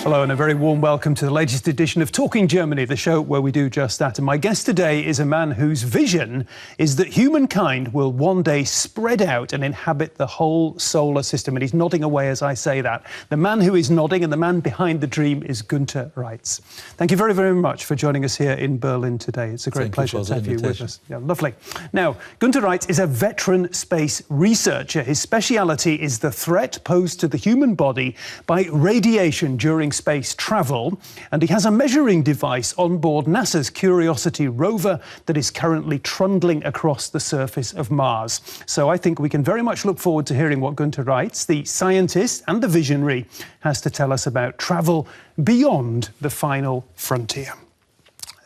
Hello and a very warm welcome to the latest edition of Talking Germany, the show where we do just that. And my guest today is a man whose vision is that humankind will one day spread out and inhabit the whole solar system. And he's nodding away as I say that. The man who is nodding and the man behind the dream is Günther Reitz. Thank you very, very much for joining us here in Berlin today. It's a great pleasure to have you with us. Yeah, lovely. Now, Günther Reitz is a veteran space researcher. His speciality is the threat posed to the human body by radiation during space travel, and he has a measuring device on board NASA's Curiosity rover that is currently trundling across the surface of Mars. So I think we can very much look forward to hearing what Günther Reitz, the scientist and the visionary, has to tell us about travel beyond the final frontier.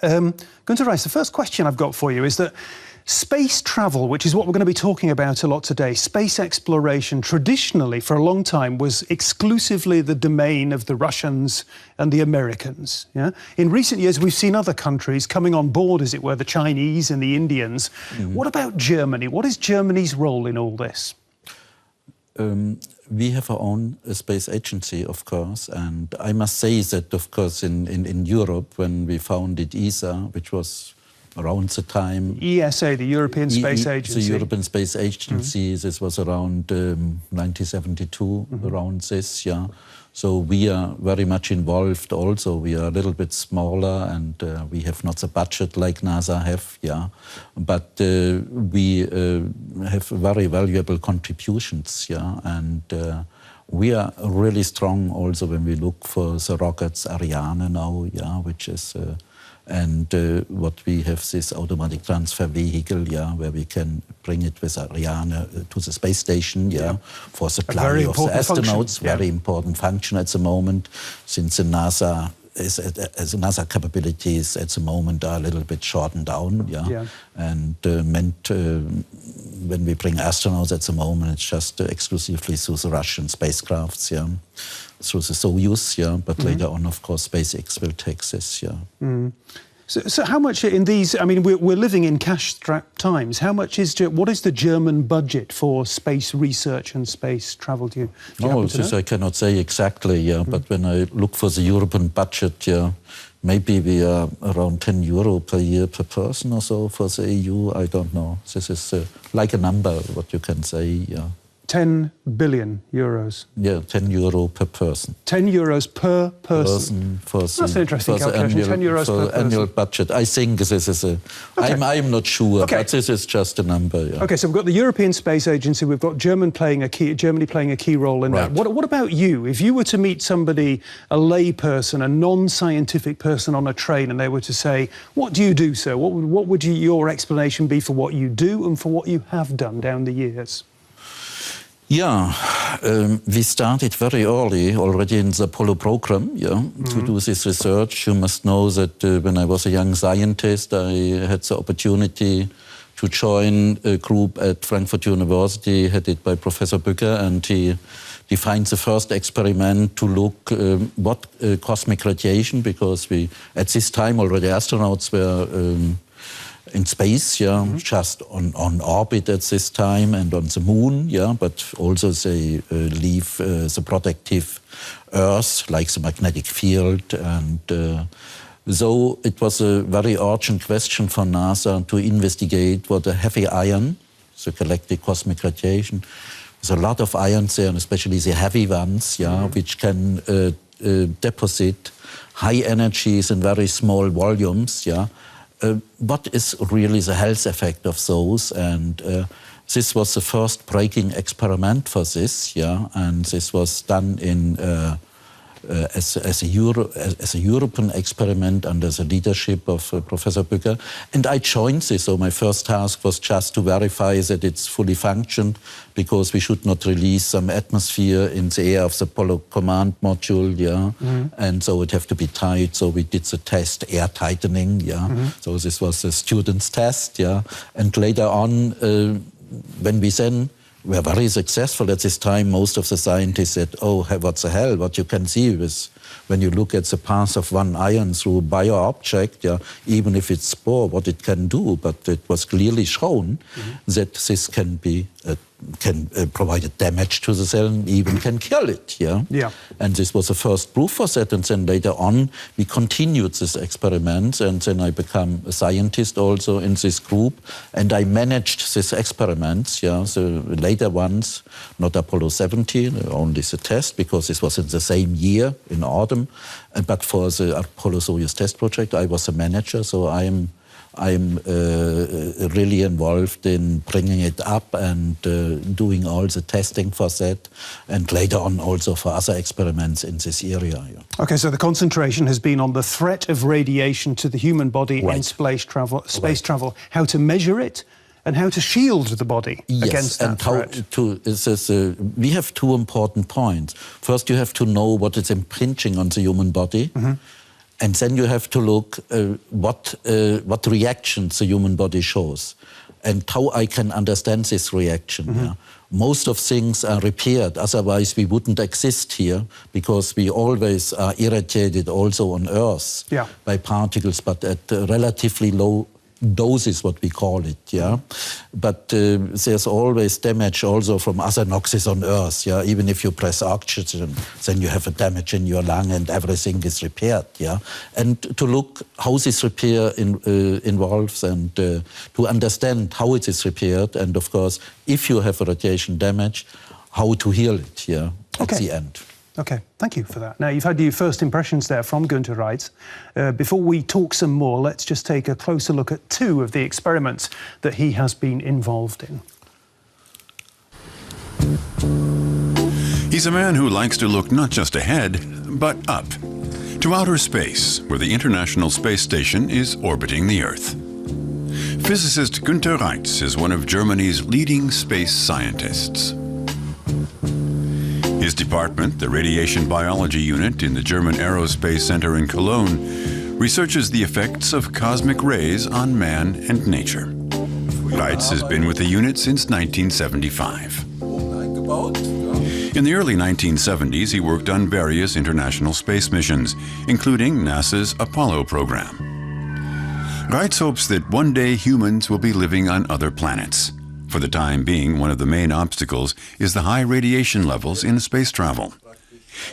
Günther Reitz, the first question I've got for you is that space travel, which is what we're going to be talking about a lot today, space exploration traditionally for a long time was exclusively the domain of the Russians and the Americans. Yeah? In recent years, we've seen other countries coming on board, as it were, the Chinese and the Indians. What about Germany? What is Germany's role in all this? We have our own space agency, of course, and I must say that, of course, in Europe, when we founded ESA, which was around the time... ESA, the European Space Agency. The European Space Agency, this was around 1972, around this, yeah. So we are very much involved also. We are a little bit smaller and we have not the budget like NASA have, yeah. But we have very valuable contributions, yeah. And we are really strong also when we look for the rockets Ariane now, yeah, which is... and what we have this automatic transfer vehicle, yeah, where we can bring it with Ariane to the space station, yeah, for supply of the astronauts. Very important function at the moment, since the NASA capabilities at the moment are a little bit shortened down, yeah. And meant when we bring astronauts at the moment, it's just exclusively through the Russian spacecrafts, yeah, through the Soyuz, yeah. But later on, of course, SpaceX will take this, yeah. So how much in these, I mean, we're living in cash-strapped times. How much is, what is the German budget for space research and space travel? Do you no, this I cannot say exactly, yeah. But when I look for the European budget, yeah, maybe we are around €10 per year per person or so for the EU. I don't know. This is like a number, what you can say, yeah. 10 billion euros. Yeah, €10 per person. €10 per person. That's an interesting calculation. €10 per person. Annual budget. I think this is a... Okay. I'm not sure, but this is just a number. Yeah. Okay, so we've got the European Space Agency. We've got Germany playing a key role in that. What about you? If you were to meet somebody, a lay person, a non-scientific person on a train, and they were to say, "What do you do, sir?" What would your explanation be for what you do and for what you have done down the years? Yeah, we started very early, already in the Apollo program, yeah, to do this research. You must know that when I was a young scientist, I had the opportunity to join a group at Frankfurt University, headed by Professor Bücker, and he defined the first experiment to look what cosmic radiation, because we, at this time already astronauts were in space, yeah, just on orbit at this time and on the moon, yeah, but also they leave the protective Earth, like the magnetic field. And so it was a very urgent question for NASA to investigate what the heavy ion, the galactic cosmic radiation, there's a lot of ions there, and especially the heavy ones, yeah, which can deposit high energies in very small volumes, yeah. What is really the health effect of those? And this was the first breaking experiment for this, yeah. And this was done in as a European experiment under the leadership of Professor Bücker. And I joined this, so my first task was just to verify that it's fully functioned, because we should not release some atmosphere in the air of the Apollo command module, yeah. And so it have to be tight, so we did the test, air tightening, yeah. So this was a student's test, yeah. And later on, when we then were very successful at this time, most of the scientists said, "Oh, what the hell, what you can see is when you look at the path of one ion through a bio-object, yeah, even if it's spore, what it can do." But it was clearly shown that this can be can provide damage to the cell and even can kill it. Yeah? And this was the first proof for that. And then later on, we continued this experiment. And then I became a scientist also in this group. And I managed these experiments, yeah, the later ones, not Apollo 17, only the test, because this was in the same year, in autumn. But for the Apollo-Soyuz test project, I was a manager, so I'm really involved in bringing it up and doing all the testing for that, and later on also for other experiments in this area. Yeah. Okay, so the concentration has been on the threat of radiation to the human body in space travel, how to measure it, and how to shield the body against that threat. We have two important points. First, you have to know what is impinging on the human body. And then you have to look what reactions the human body shows and how I can understand this reaction. Yeah. Most of things are repaired, otherwise we wouldn't exist here, because we always are irritated also on Earth by particles, but at relatively low doses, what we call it, yeah. But there's always damage also from other noxes on Earth, yeah. Even if you press oxygen, then you have a damage in your lung and everything is repaired, yeah. And to look how this repair involves and to understand how it is repaired, and of course, if you have a radiation damage, how to heal it, yeah, at the end. Okay, thank you for that. Now, you've had your first impressions there from Günther Reitz. Before we talk some more, let's just take a closer look at two of the experiments that he has been involved in. He's a man who likes to look not just ahead, but up, to outer space, where the International Space Station is orbiting the Earth. Physicist Günther Reitz is one of Germany's leading space scientists. His department, the Radiation Biology Unit in the German Aerospace Center in Cologne, researches the effects of cosmic rays on man and nature. Reitz has been with the unit since 1975. In the early 1970s, he worked on various international space missions, including NASA's Apollo program. Reitz hopes that one day humans will be living on other planets. For the time being, one of the main obstacles is the high radiation levels in space travel.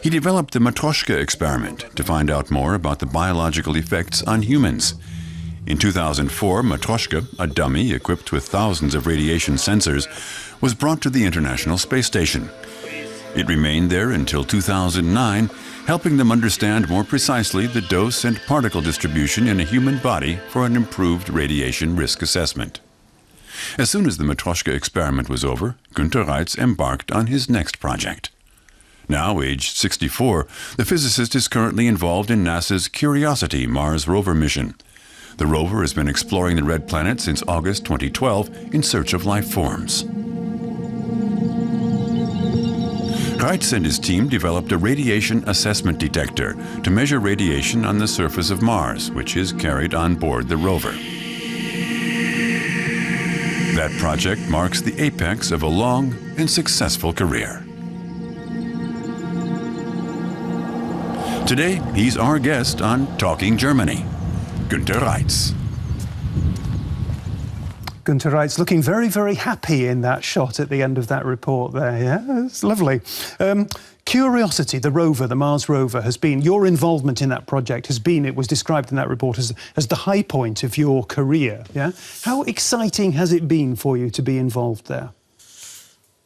He developed the Matryoshka experiment to find out more about the biological effects on humans. In 2004, Matryoshka, a dummy equipped with thousands of radiation sensors, was brought to the International Space Station. It remained there until 2009, helping them understand more precisely the dose and particle distribution in a human body for an improved radiation risk assessment. As soon as the Matryoshka experiment was over, Günther Reitz embarked on his next project. Now aged 64, the physicist is currently involved in NASA's Curiosity Mars rover mission. The rover has been exploring the red planet since August 2012 in search of life forms. Reitz and his team developed a radiation assessment detector to measure radiation on the surface of Mars, which is carried on board the rover. That project marks the apex of a long and successful career. Today, he's our guest on Talking Germany, Günther Reitz. Günther Reitz looking very, very happy in that shot at the end of that report there, yeah? It's lovely. Curiosity, the rover, the Mars rover, has been, your involvement in that project has been, it was described in that report as the high point of your career, yeah? How exciting has it been for you to be involved there?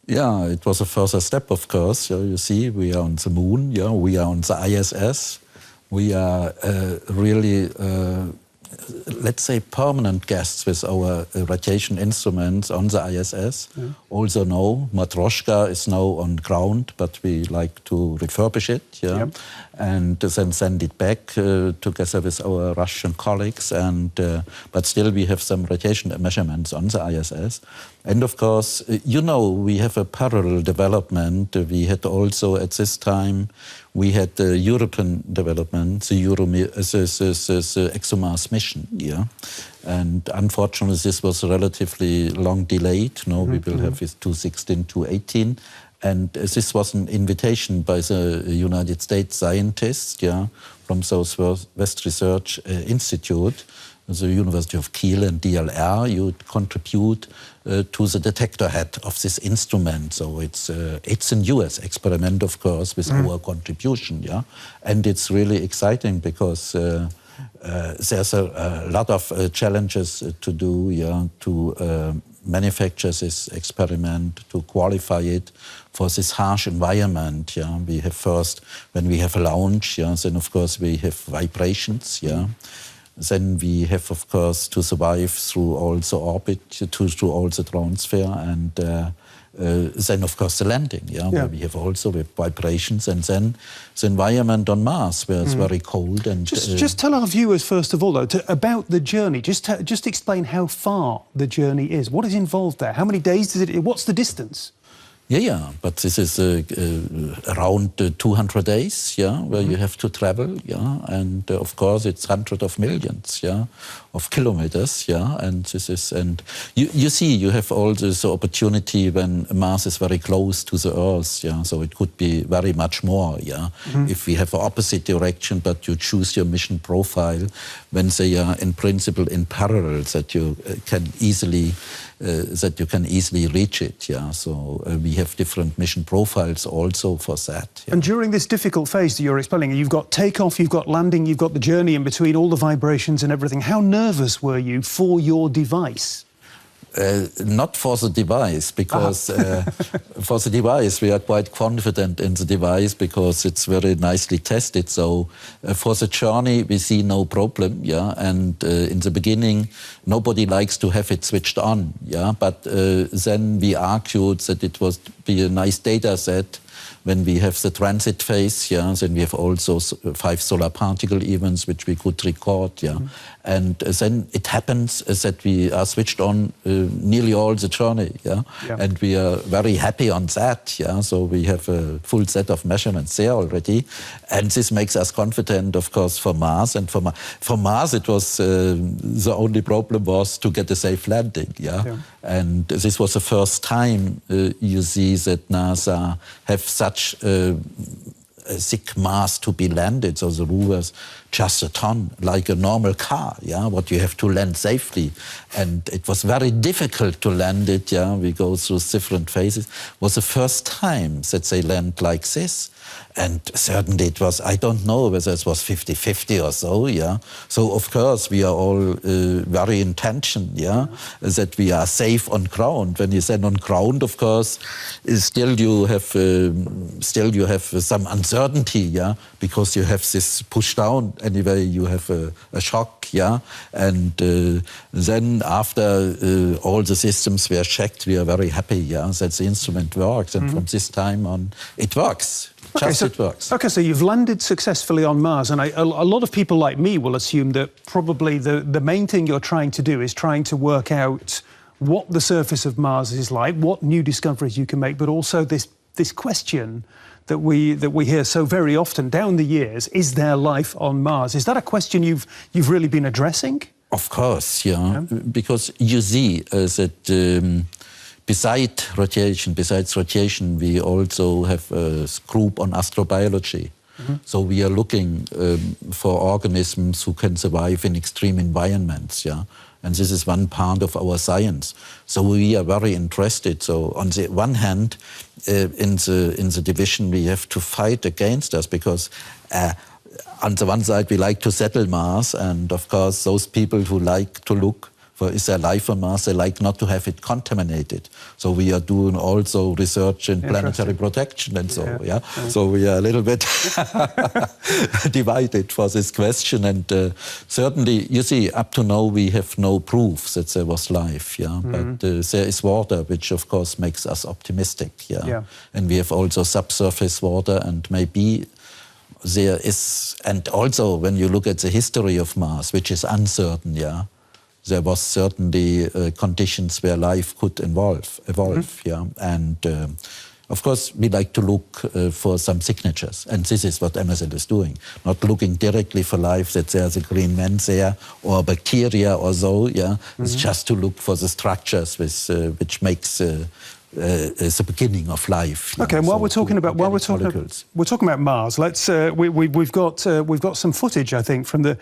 Yeah, it was a further step, of course. You see, we are on the moon, yeah, we are on the ISS. We are really, let's say, permanent guests with our radiation instruments on the ISS. Yeah. Also now, Matryoshka is now on ground, but we like to refurbish it, yeah, yep, and then send it back together with our Russian colleagues. And but still, we have some radiation measurements on the ISS. And of course, you know, we have a parallel development. We had also at this time, we had the European development, the ExoMars mission, yeah. And unfortunately, this was relatively long delayed. No, we will have it 2016, 2018. And this was an invitation by the United States scientists, yeah, from Southwest Research Institute, the University of Kiel and DLR, you contribute to the detector head of this instrument. So it's a US experiment, of course, with our contribution, yeah. And it's really exciting because there's a lot of challenges to do, yeah, to manufacture this experiment, to qualify it for this harsh environment. Yeah, we have first, when we have a launch, yeah, then of course we have vibrations. Yeah, then we have of course to survive through all the orbit, through all the transfer, and then of course the landing. Yeah, where we have also with vibrations, and then the environment on Mars, where it's very cold. And just tell our viewers first of all, though, about the journey. Just explain how far the journey is. What is involved there? How many days does it? What's the distance? Yeah, but this is around 200 days, yeah, where you have to travel, yeah, and of course it's hundreds of millions, yeah, of kilometers, yeah, and this is, and you see, you have all this opportunity when Mars is very close to the Earth, yeah, so it could be very much more, yeah, if we have an opposite direction, but you choose your mission profile when they are in principle in parallel, that you can easily reach it, yeah. So we have different mission profiles also for that. Yeah. And during this difficult phase that you're explaining, you've got takeoff, you've got landing, you've got the journey in between, all the vibrations and everything. How nervous were you for your device? Not for the device, because for the device we are quite confident in the device because it's very nicely tested. So for the journey we see no problem, yeah. And in the beginning nobody likes to have it switched on, yeah. But then we argued that it was be a nice data set when we have the transit phase, yeah. Then we have also 5 solar particle events which we could record, yeah. And then it happens that we are switched on nearly all the journey, yeah? And we are very happy on that, yeah. So we have a full set of measurements there already, and this makes us confident, of course, for Mars. And for Mars, it was the only problem was to get a safe landing, yeah. And this was the first time you see that NASA have such a thick mass to be landed, so the rover's just a ton, like a normal car, yeah, what you have to land safely. And it was very difficult to land it, yeah, we go through different phases. It was the first time that they land like this. And certainly it was, I don't know whether it was 50-50 or so, yeah. So of course we are all very in tension, yeah, that we are safe on ground. When you stand on ground, of course, still you have some uncertainty, yeah, because you have this push down. Anyway, you have a shock, yeah. And then after all the systems were checked, we are very happy, yeah, that the instrument works. And from this time on, it works. It works. Okay, so you've landed successfully on Mars, and a lot of people like me will assume that probably the main thing you're trying to do is trying to work out what the surface of Mars is like, what new discoveries you can make, but also this question that we hear so very often down the years: is there life on Mars? Is that a question you've really been addressing? Of course, yeah. Because you see that. Besides radiation, we also have a group on astrobiology. So we are looking for organisms who can survive in extreme environments, yeah. And this is one part of our science. So we are very interested. So on the one hand, in the division, we have to fight against us because on the one side we like to settle Mars, and of course those people who like to look for is there life on Mars, they like not to have it contaminated. So we are doing also research in planetary protection and so, yeah. So we are a little bit divided for this question. And certainly, you see, up to now we have no proof that there was life, yeah. But there is water, which of course makes us optimistic, yeah. And we have also subsurface water, and maybe there is, and also when you look at the history of Mars, which is uncertain, yeah. There was certainly conditions where life could evolve, yeah. And of course, we like to look for some signatures, and this is what MSL is doing. Not looking directly for life, that there's a green man there, or bacteria or so, yeah. It's just to look for the structures which makes is the beginning of life. Okay, and while we're talking about Mars, let's we've got some footage, I think, from the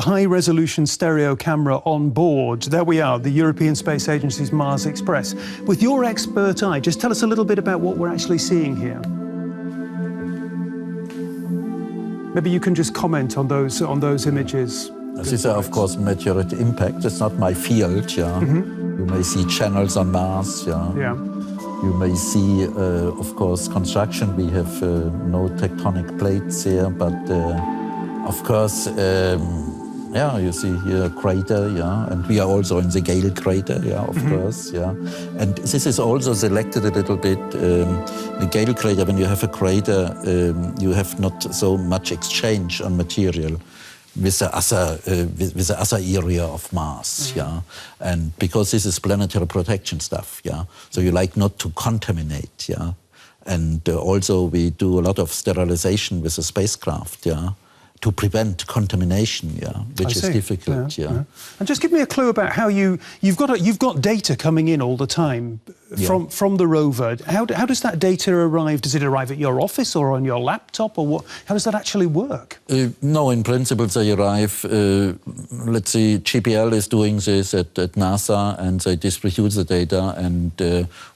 high-resolution stereo camera on board. There we are, the European Space Agency's Mars Express. With your expert eye, just tell us a little bit about what we're actually seeing here. Maybe you can just comment on those images. These are, of course, meteorite impact. It's not my field. Yeah, you may see channels on Mars. Yeah. You may see, of course, construction. We have no tectonic plates here, but of course, you see here a crater, and we are also in the Gale crater, of course, And this is also selected a little bit. The Gale crater, when you have a crater, you have not so much exchange on material with the other area of Mars, and because this is planetary protection stuff, so you like not to contaminate, and also we do a lot of sterilization with the spacecraft, to prevent contamination, which is difficult, And just give me a clue about how you've got data coming in all the time from the rover. How does that data arrive? Does it arrive at your office or on your laptop, or what? How does that actually work? No, in principle they arrive. Let's see, GPL is doing this at NASA, and they distribute the data. And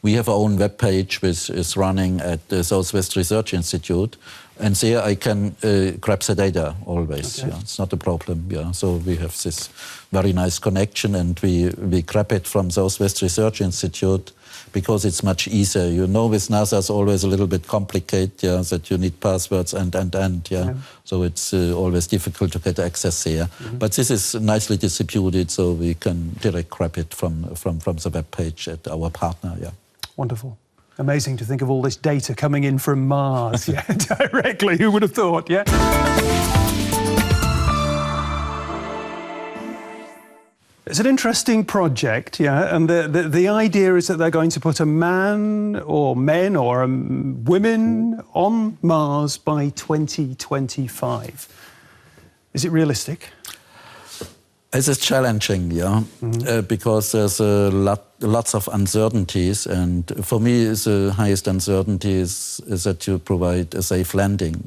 we have our own web page, which is running at the Southwest Research Institute. And there I can grab the data always. Okay. It's not a problem. So we have this very nice connection, and we grab it from Southwest Research Institute because it's much easier. You know, with NASA it's always a little bit complicated. That you need passwords and. So it's always difficult to get access here. But this is nicely distributed, so we can direct grab it from the web page at our partner. Wonderful. Amazing to think of all this data coming in from Mars, directly. Who would have thought, It's an interesting project, and the idea is that they're going to put a man or men or women on Mars by 2025. Is it realistic? It is challenging, because there's lots of uncertainties, and for me, the highest uncertainty is that you provide a safe landing.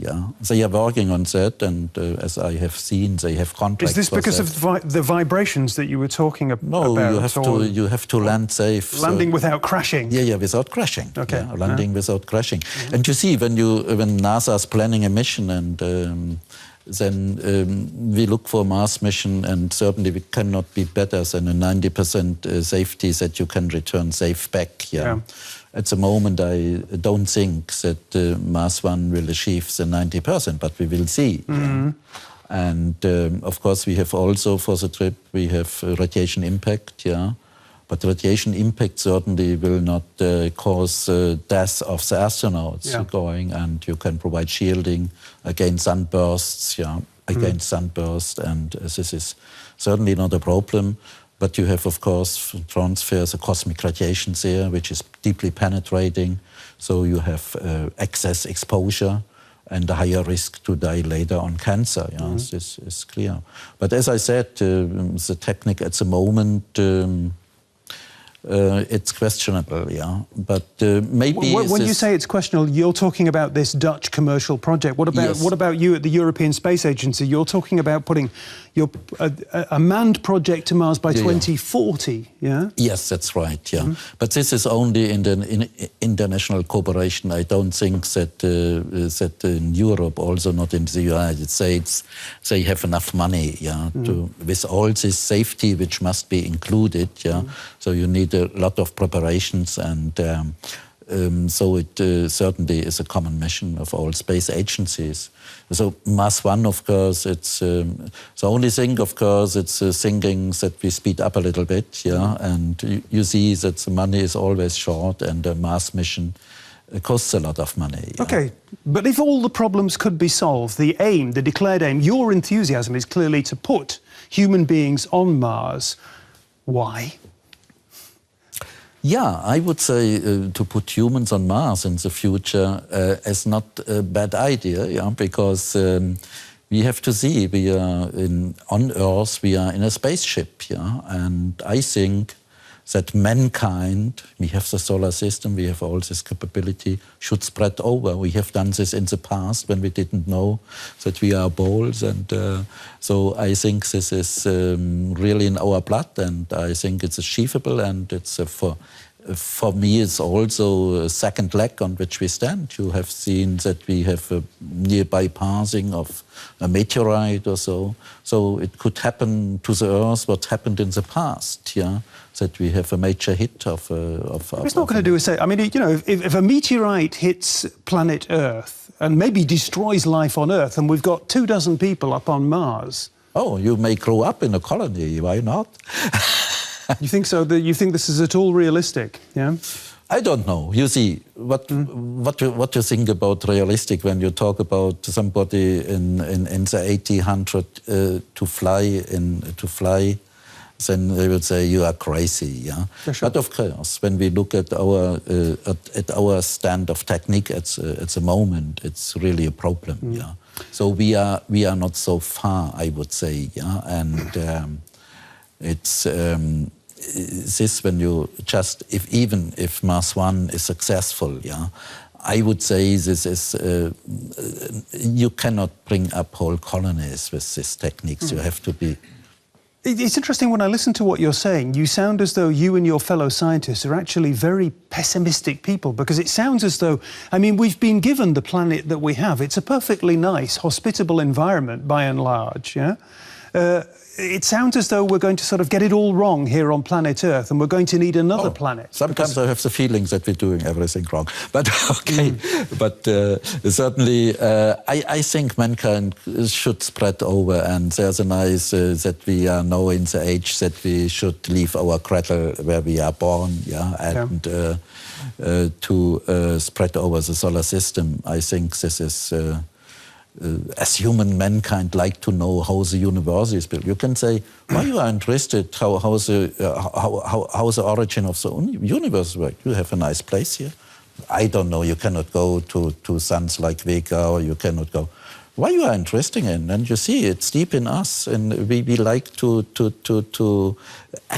They are working on that, and as I have seen, they have contracts. Is this because of the vibrations that you were talking about? No, you have to land safe. Landing without crashing. Without crashing. Okay, landing without crashing. And you see, when NASA is planning a mission, and then we look for a Mars mission, and certainly we cannot be better than a 90% safety that you can return safe back. At the moment, I don't think that Mars One will achieve the 90%, but we will see. And of course, we have also for the trip, we have radiation impact. But radiation impact certainly will not cause death of the astronauts going, and you can provide shielding against sunbursts, and this is certainly not a problem. But you have, of course, transfers of cosmic radiation there, which is deeply penetrating, so you have excess exposure and a higher risk to die later on cancer. This is clear. But as I said, the technique at the moment, it's questionable, but maybe. When you say it's questionable, you're talking about this Dutch commercial project. What about you at the European Space Agency? You're talking about putting a manned project to Mars by 2040. Yes, that's right. But this is only in the international cooperation. I don't think that in Europe, also not in the United States, they have enough money. To with all this safety which must be included. So you need a lot of preparations, and so it certainly is a common mission of all space agencies. So Mars One, of course, it's the only thing, of course, it's thinking that we speed up a little bit, and you see that the money is always short, and the Mars mission costs a lot of money. Okay, but if all the problems could be solved, the aim, the declared aim, your enthusiasm is clearly to put human beings on Mars. Why? I would say to put humans on Mars in the future is not a bad idea, because we have to see, on Earth we are in a spaceship, and I think that mankind, we have the solar system, we have all this capability, should spread over. We have done this in the past when we didn't know that we are balls. And so I think this is really in our blood, and I think it's achievable, and it's for me, it's also a second leg on which we stand. You have seen that we have a nearby passing of a meteorite or so. So it could happen to the Earth what happened in the past, yeah? That we have a major hit of it's not going to do a say. I mean, you know, if a meteorite hits planet Earth and maybe destroys life on Earth, and we've got 24 people up on Mars. Oh, you may grow up in a colony, why not? You think so? You think this is at all realistic? Yeah. I don't know. You see, what you think about realistic when you talk about somebody in the 1800 to fly, then they would say you are crazy. Yeah. Yeah, sure. But of course, when we look at our stand of technique at the moment, it's really a problem. Yeah. So we are not so far, I would say. Yeah, and it's. This when you just even if Mars 1 is successful, yeah, I would say this is you cannot bring up whole colonies with these techniques. You have to be. It's interesting when I listen to what you're saying. You sound as though you and your fellow scientists are actually very pessimistic people, because it sounds as though, I mean, we've been given the planet that we have. It's a perfectly nice, hospitable environment by and large. Yeah. It sounds as though we're going to sort of get it all wrong here on planet Earth, and we're going to need another planet. Sometimes I have the feeling that we're doing everything wrong. But okay, but certainly I think mankind should spread over, and there's a nice that we are now in the age that we should leave our cradle where we are born, yeah, and to spread over the solar system. I think this is. As human mankind like to know how the universe is built. You can say, why you are interested how the origin of the universe works. You have a nice place here. I don't know, you cannot go to suns like Vega, or you cannot go. Why you are interested in? And you see, it's deep in us, and we like to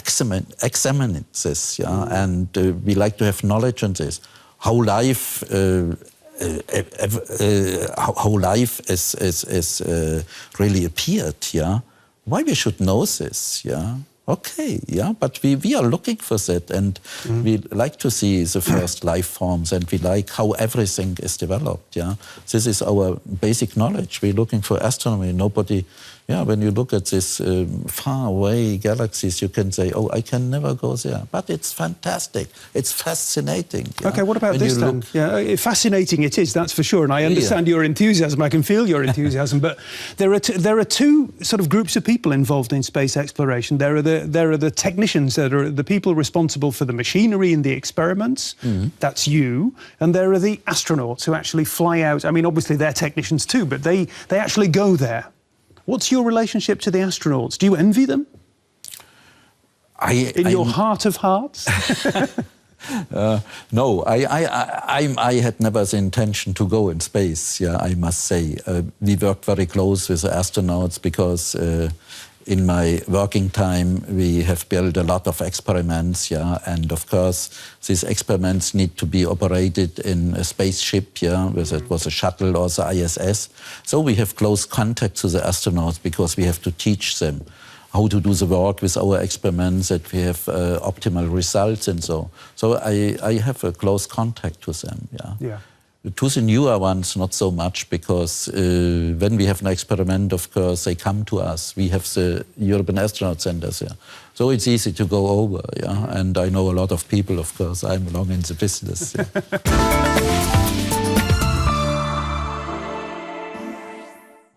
examine this, yeah, and we like to have knowledge on this. How life is really appeared, yeah. Why we should know this, yeah. Okay, yeah, but we are looking for that, and we like to see the first life forms, and we like how everything is developed, yeah. This is our basic knowledge. We're looking for astronomy. Nobody, yeah, when you look at these far away galaxies, you can say, oh, I can never go there. But it's fantastic. It's fascinating. Yeah? Okay, what about this then? Yeah, fascinating it is, that's for sure. And I understand your enthusiasm. I can feel your enthusiasm. But there are two sort of groups of people involved in space exploration. There are the technicians, that are the people responsible for the machinery and the experiments. That's you. And there are the astronauts who actually fly out. I mean, obviously they're technicians too, but they actually go there. What's your relationship to the astronauts? Do you envy them? In your heart of hearts? No, I had never the intention to go in space, yeah, I must say. We worked very close with the astronauts because in my working time we have built a lot of experiments, yeah, and of course these experiments need to be operated in a spaceship, yeah, whether it was a shuttle or the ISS. So we have close contact to the astronauts because we have to teach them how to do the work with our experiments, that we have optimal results and so. So I have a close contact to them, yeah. Yeah. To the newer ones, not so much, because when we have an experiment, of course, they come to us. We have the European Astronaut Centers here. So it's easy to go over, yeah. And I know a lot of people, of course. I'm long in the business. Yeah.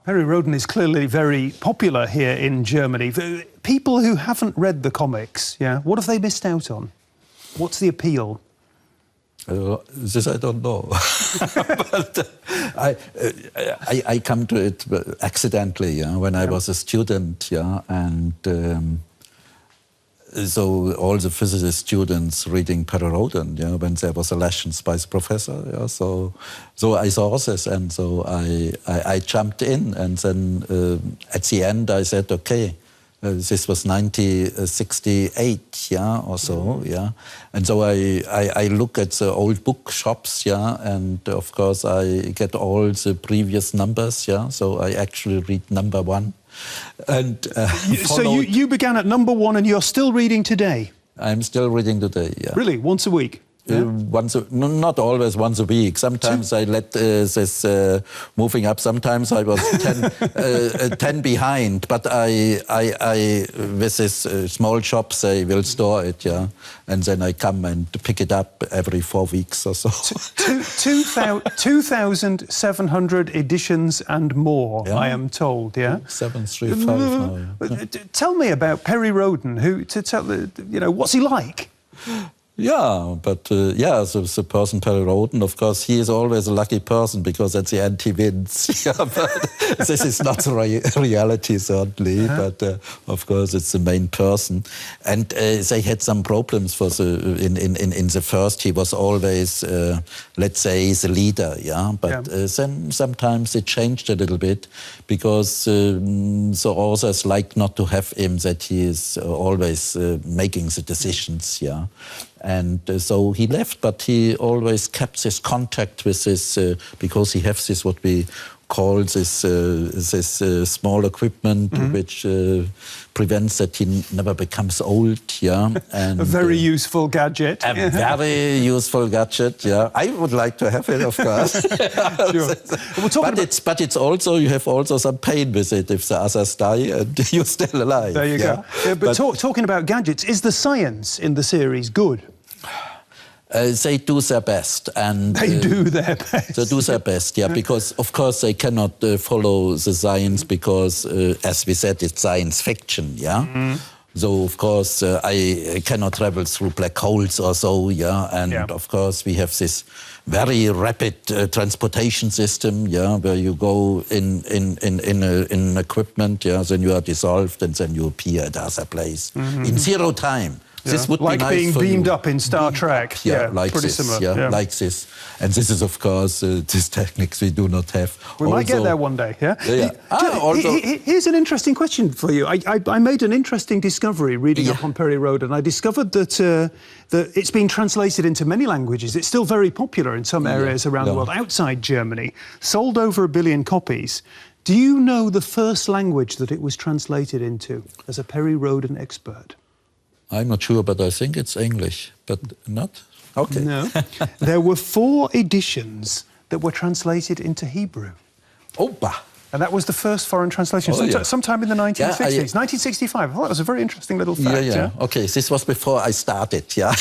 Perry Rhoden is clearly very popular here in Germany. People who haven't read the comics, yeah, what have they missed out on? What's the appeal? This I don't know. But I come to it accidentally, yeah, when I was a student, yeah, and so all the physicist students reading Perry Rhoden, yeah, when there was a lesson by the professor, yeah, so I saw this, and so I jumped in, and then at the end I said, okay, This was 1968, yeah, or so, yeah. And so I look at the old bookshops, yeah, and of course I get all the previous numbers, yeah. So I actually read number 1. And so you began at number 1 and you're still reading today? I'm still reading today, yeah. Really? Once a week? Yeah. Not always once a week. Sometimes I let this moving up. Sometimes I was 10 behind. But I with this small shops, they will store it, yeah, and then I come and pick it up every 4 weeks or so. 2,700 editions and more, yeah. I am told. Yeah, 735 now. Yeah. Tell me about Perry Rhoden. What's he like? Yeah, but the person Perry Rhoden, of course, he is always a lucky person because at the end he wins. Yeah, but this is not the reality, certainly. But of course, it's the main person. And they had some problems for in the first. He was always, let's say, the leader. Yeah, but then sometimes it changed a little bit because the authors like not to have him that he is always making the decisions. Yeah. And so he left, but he always kept his contact with this, because he has this, what we call this small equipment, which prevents that he never becomes old, yeah. And a very useful gadget. A very useful gadget, yeah. I would like to have it, of course. Sure. But it's also, you have also some pain with it if the others die and you're still alive. There you go. Yeah, but talking about gadgets, is the science in the series good? They do their best, and they do their best. They do their best, yeah, because of course they cannot follow the science because, as we said, it's science fiction, yeah. So of course I cannot travel through black holes or so, yeah, and of course we have this very rapid transportation system, yeah, where you go in equipment, yeah, then you are dissolved and then you appear at other place in 0 time. Yeah. This would like be nice being for beamed you. up in Star Trek. Yeah, like pretty this. similar. Yeah, like this. And this is, of course, this techniques we do not have. We might get there one day. Yeah. Here's an interesting question for you. I made an interesting discovery reading up on Perry Rhoden. I discovered that it's been translated into many languages. It's still very popular in some areas around the world outside Germany. Sold over 1 billion copies. Do you know the first language that it was translated into as a Perry Rhoden expert? I'm not sure, but I think it's English, but not? Okay. No. There were 4 editions that were translated into Hebrew. Opa! And that was the first foreign translation, sometime in the 1960s, 1965. I thought that was a very interesting little fact. Yeah. Okay, this was before I started, yeah.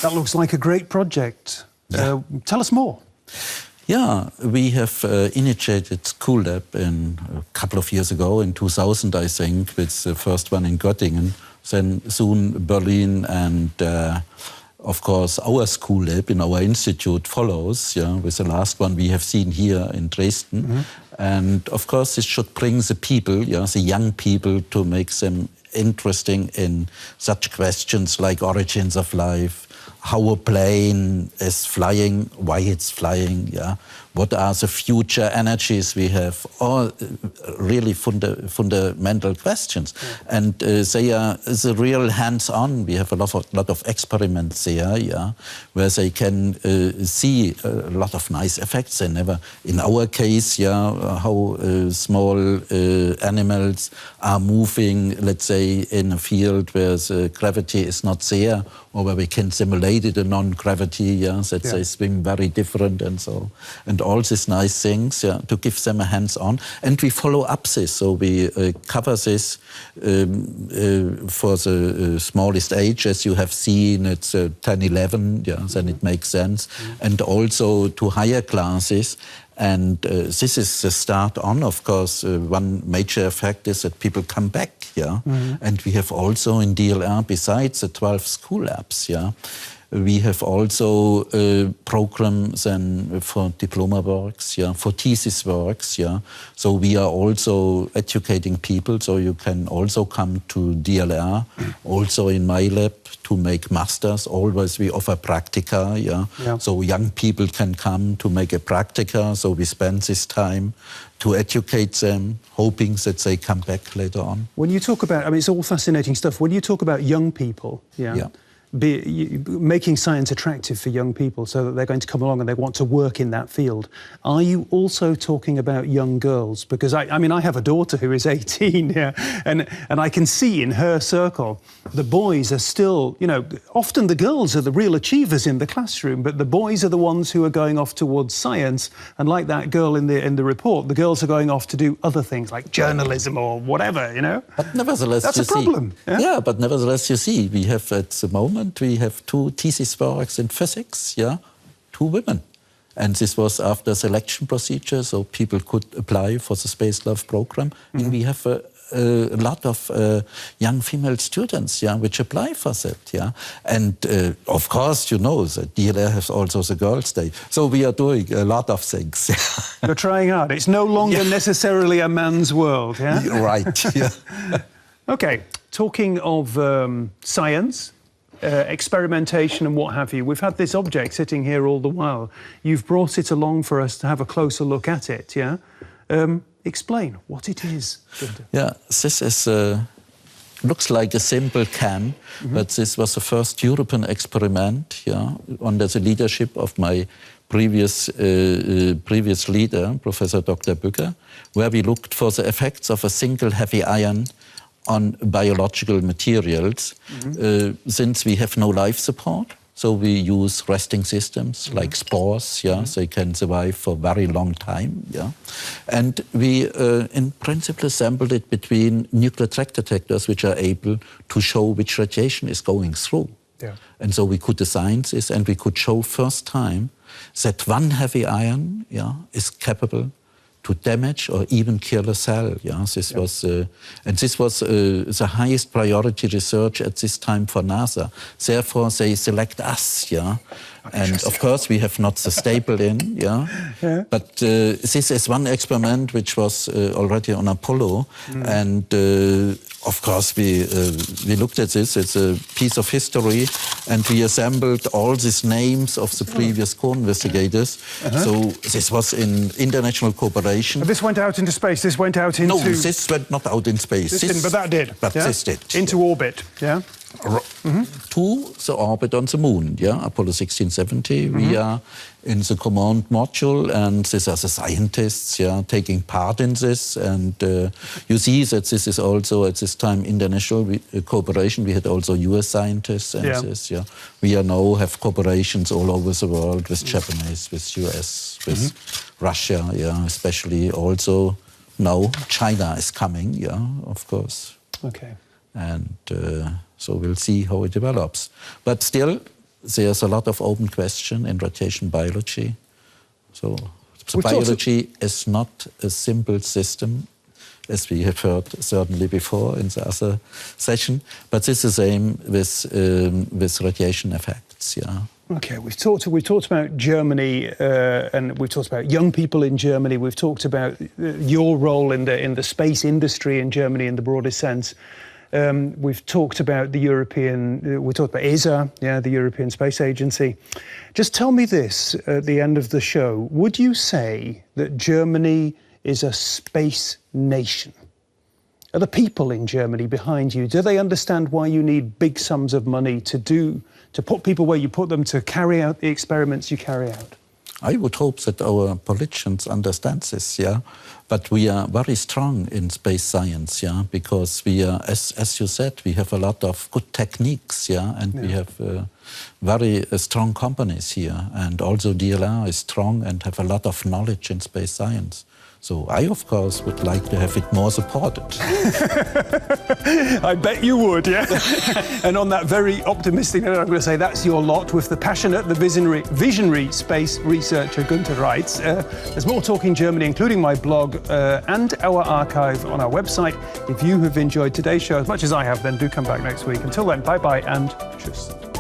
That looks like a great project. Tell us more. Yeah, we have initiated School Lab a couple of years ago, in 2000, I think, with the first one in Göttingen, then soon Berlin, and of course our School Lab in our institute follows, yeah, with the last one we have seen here in Dresden. And of course this should bring the people, yeah, the young people, to make them interesting in such questions like origins of life, how a plane is flying, why it's flying, yeah. What are the future energies we have? All really fundamental questions. Yeah. And they are the real hands-on. We have a lot of experiments there, yeah, where they can see a lot of nice effects. They never, in our case, yeah, how small animals are moving, let's say, in a field where the gravity is not there, or where we can simulate it a non-gravity, yeah, that they swim very different and so. And all these nice things, yeah, to give them a hands-on. And we follow up this, so we cover this for the smallest age, as you have seen, it's 10, 11, yeah, then it makes sense. And also to higher classes. And this is the start on, of course. One major effect is that people come back, yeah. And we have also in DLR, besides the 12 school labs, yeah, We have also programs and for diploma works, for thesis works, So we are also educating people, so you can also come to DLR, also in my lab to make masters. Always we offer practica, So young people can come to make a practica, so we spend this time to educate them, hoping that they come back later on. When you talk about, I mean, it's all fascinating stuff. When you talk about young people, making science attractive for young people so that they're going to come along and they want to work in that field, are you also talking about young girls? Because I mean, I have a daughter who is 18, and I can see in her circle, the boys are still, often the girls are the real achievers in the classroom, but the boys are the ones who are going off towards science. And like that girl in the report, the girls are going off to do other things like journalism or whatever, But nevertheless, that's a problem. But nevertheless, you see, we have at the moment, we have 2 thesis works in physics, 2 women. And this was after selection procedure, so people could apply for the Space Love program. And we have a lot of young female students, which apply for that, And of course, that DLR has also the Girls' Day. So we are doing a lot of things. You're trying hard. It's no longer necessarily a man's world, Right, OK, talking of science, experimentation and what have you. We've had this object sitting here all the while. You've brought it along for us to have a closer look at it, Explain what it is, Günther. This is looks like a simple can, but this was the first European experiment, under the leadership of my previous leader, Professor Dr. Bücker, where we looked for the effects of a single heavy ion on biological materials, since we have no life support. So we use resting systems like spores, they can survive for a very long time, And we, in principle, assembled it between nuclear track detectors, which are able to show which radiation is going through. And so we could design this, and we could show first time that one heavy ion, is capable to damage or even kill a cell. This was the highest priority research at this time for NASA. Therefore, they select us. And of course, we have not the staple in. But this is one experiment which was already on Apollo, and of course, we looked at this. It's a piece of history, and we assembled all these names of the previous co-investigators. So this was in international cooperation. But this went out into space. This went out into. No, this went not out in space. This didn't, but that did. But this did. Into orbit. To the orbit on the moon, Apollo 16, 17. We are in the command module, and these are the scientists, taking part in this. And you see that this is also at this time international cooperation. We had also US scientists and this, We are now have cooperations all over the world with Japanese, with US, with Russia, especially also now China is coming, of course. Okay. And so we'll see how it develops. But still, there's a lot of open question in radiation biology. So biology is not a simple system, as we have heard certainly before in the other session. But it's the same with radiation effects, Okay, we've talked about Germany, and we've talked about young people in Germany. We've talked about your role in the space industry in Germany in the broadest sense. We've talked about we talked about ESA, the European Space Agency. Just tell me this at the end of the show. Would you say that Germany is a space nation? Are the people in Germany behind you, do they understand why you need big sums of money to put people where you put them, to carry out the experiments you carry out? I would hope that our politicians understand this, But we are very strong in space science, because we are, as you said, we have a lot of good techniques, and we have very strong companies here. And also DLR is strong and have a lot of knowledge in space science. So I, of course, would like to have it more supported. I bet you would, And on that very optimistic note, I'm going to say that's your lot with the passionate, the visionary space researcher, Günther Reitz. There's more Talking Germany, including my blog and our archive on our website. If you have enjoyed today's show as much as I have, then do come back next week. Until then, bye-bye and tschüss.